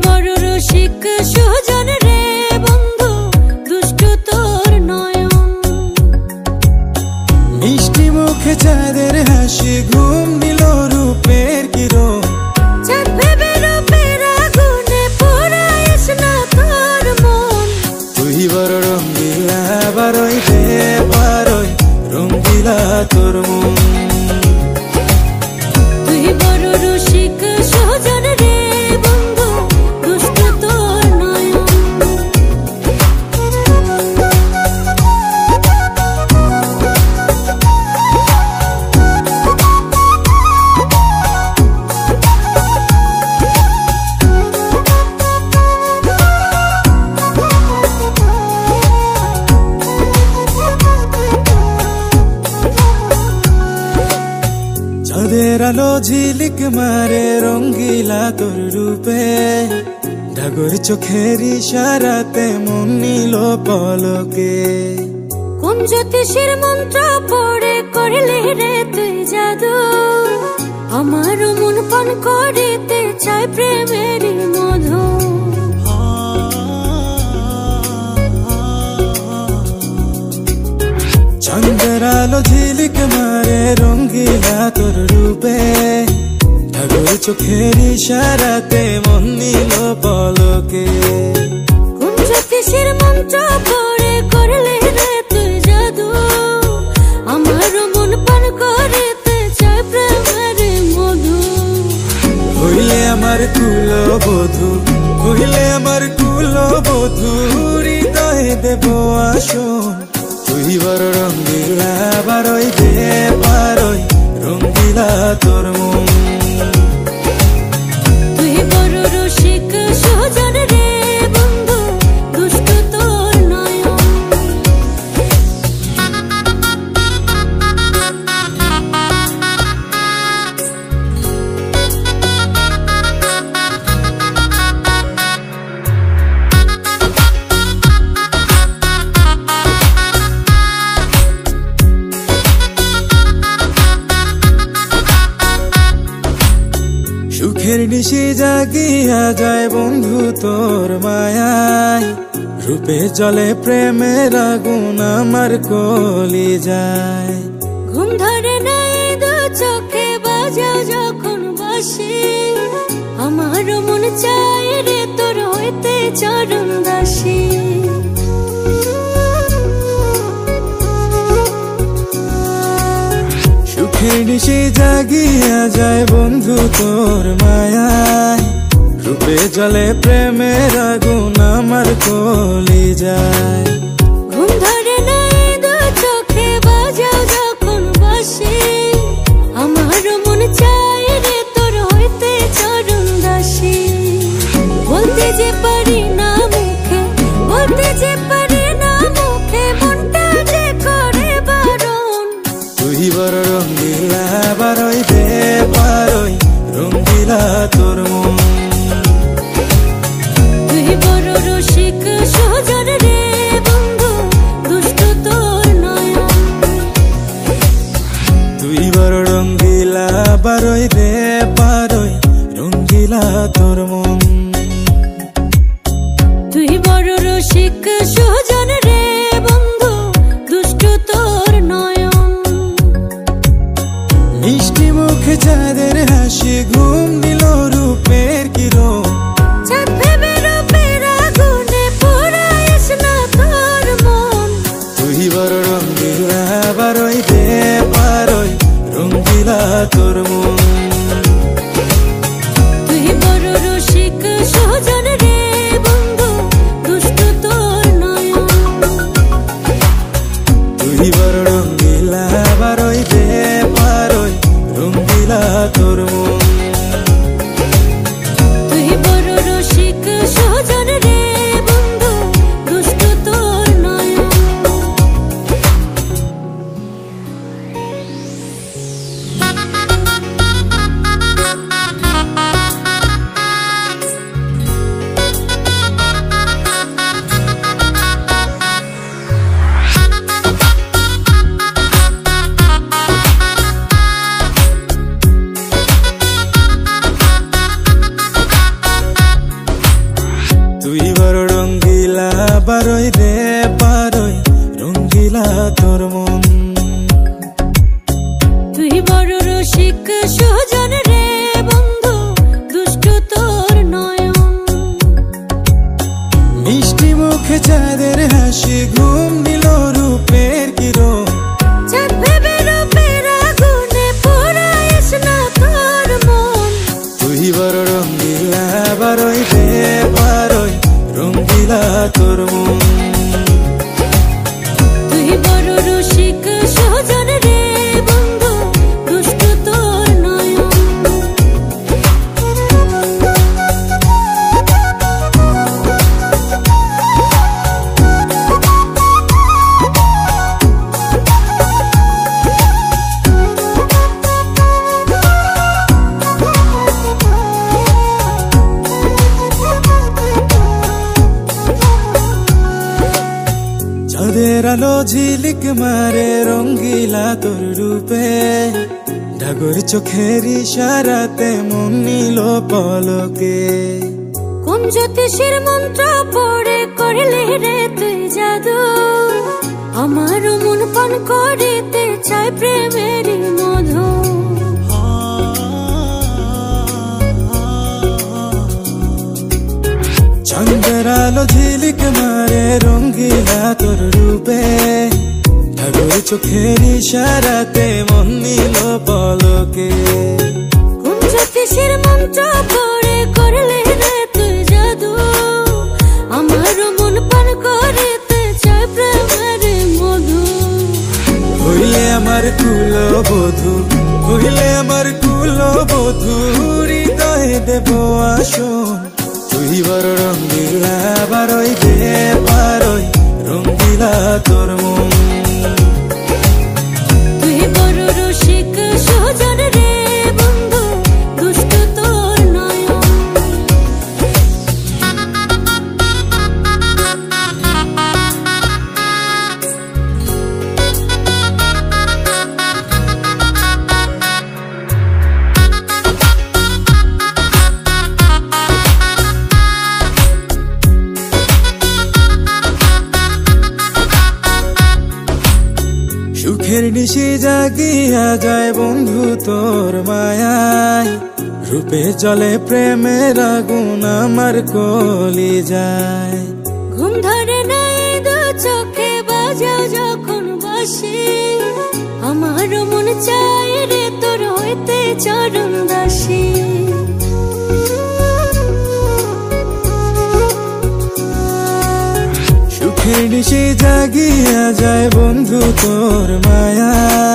বড় রসিক সুজন রে বন্ধু, দুষ্টু তোর নয়ন। মিষ্টি মুখে চাঁদের হাসি, ঘুম নিল রূপের কিরণ। চাঁদ ভেবে রূপের আগুনে পোড়াইস না তোর মন। তুই বড় রঙ্গিলা, বারোই দে বারোই রঙ্গিলা তোর মন। তুই বড় রসিক সুজন রে বন্ধু, দুষ্টু তোর নয়ন। চাঁদের আলো ঝিলিক মারে রঙ্গিলা তোর রূপে। ডাগর চোখের ইশারাতে মন নিল পলকে। কোন জ্যোতিষীর মন্ত্র পড়ে করলে রে তুই জাদু, আমার মন পান করিতে চাই প্রেমের মধু। চাঁদের আলো ঝিলিক মারে রঙ্গিলা তোর রূপে। ডাগর চোখের ইশারাতে মন নিল পলকে। কোন জ্যোতিষীর মন্ত্র পড়ে করলে রে তুই জাদু, আমার মন পান করিতে চাই প্রেমের মধু। হইলে আমার কুলবধূ, হইলে আমার কুলবধূ, হৃদয়ে দেব আসন। তুই বড় রঙ্গিলা, বারোই দে বারোই রঙ্গিলা তোর মন। তুই বড় রসিক সুজন রে বন্ধু, দুষ্টু তোর নয়ন। সুখের নিশি জাগিয়া যায় বন্ধু তোর মায়ায়। রূপে জলে প্রেমের আগুন আমার কলি যায়। ঘুম ধরে নাই দু চোখে বাজাও যখন বাসি, আমার মন চাই রে তোর হইতে চরণ দাসী। সুখের নিশি জাগিয়া যায় বন্ধু তোর মায়ায়। রূপে জলে প্রেমের আগুন আমার কলি যায়। ঘুম ধরে নাই দু চোখে বাজাও যখন বাসি, আমার মন চাই রে তোর হইতে চরণ দাসী। বলতে যে পারি না মুখে, বলতে যে পারি না মুখে, মনটা যে করে বারণ। তুই বড় রঙ্গিলা, বারোই দে বারোই রঙ্গিলা তোর মন। তুই বড় রসিক সুজন রে বন্ধু, দুষ্টু তোর নয়ন। তুই বড় রঙ্গিলা, বারোই দে বারোই রঙ্গিলা তোর মন। তুই বড় রসিক সুজন রে বন্ধু, দুষ্টু তোর নয়ন। মিষ্টি মুখে চাঁদের হাসি, ঘুম নিল রূপের কিরণ। চাঁদ ভেবে রূপের আগুনে পোড়াইস না তোর মন। তুই বড় রঙ্গিলা, বারোই দে বারোই রঙ্গিলা তোর মন। তুই বড় বারোই রে বারোই রঙ্গিলা তোর মন। তুই বড় রসিক সুজন রে বন্ধু, দুষ্ট তোর নয়ন। মিষ্টি মুখে চাঁদের হাসি, ঘুম নিল রূপের কিরণ। চাঁদ ভেবে রূপের আগুনে পোড়াইস না তোর মন। তুই বড় রঙ্গিলা বারোই রে বারোই রঙ্গিলা তোর মন। তুই বড় রসিক সুজন রে বন্ধু, দুষ্ট তোর নয়ন। চাঁদের আলো ঝিলিক মারে রঙ্গিলা তোর রূপে। ডাগর চোখের ইশারাতে মন নিল পলকে। কোন জ্যোতিষীর মন্ত্র পড়ে করলে রে তুই জাদু, আমার মন পান করিতে চাই প্রেমের মধু। চাঁদের আলো ঝিলিক মারে রঙ্গিলা তোর রূপে। ঠাকুর চোখের ইশারাতে মন নিল পলকে। কোন জ্যোতিষীর মন্ত্র পড়ে করলে রে তুই জাদু, আমার মন পান করিতে চাই প্রেমের মধু। হইলে আমার কুলবধূ, হইলে আমার কুলবধূ, হৃদয়ে দেব আসন। তুই বড় রঙ্গিলা বারোই রে বারোই রঙ্গিলা তোর মন। তুই বড় রসিক সুজন রে বন্ধু, দুষ্ট তোর নয়ন। সুখের নিশি জাগিয়া যায় বন্ধু তোর মায়ায়। রূপে জলে প্রেমের আগুন আমার কলি যায়। ঘুম ধরে নাই দু চোখে বাজাও যখন বাসি, আমার মন চাই রে তোর হইতে চরণ দাসী। সুখের নিশি জাগিয়া যায় বন্ধু তোর মায়ায়।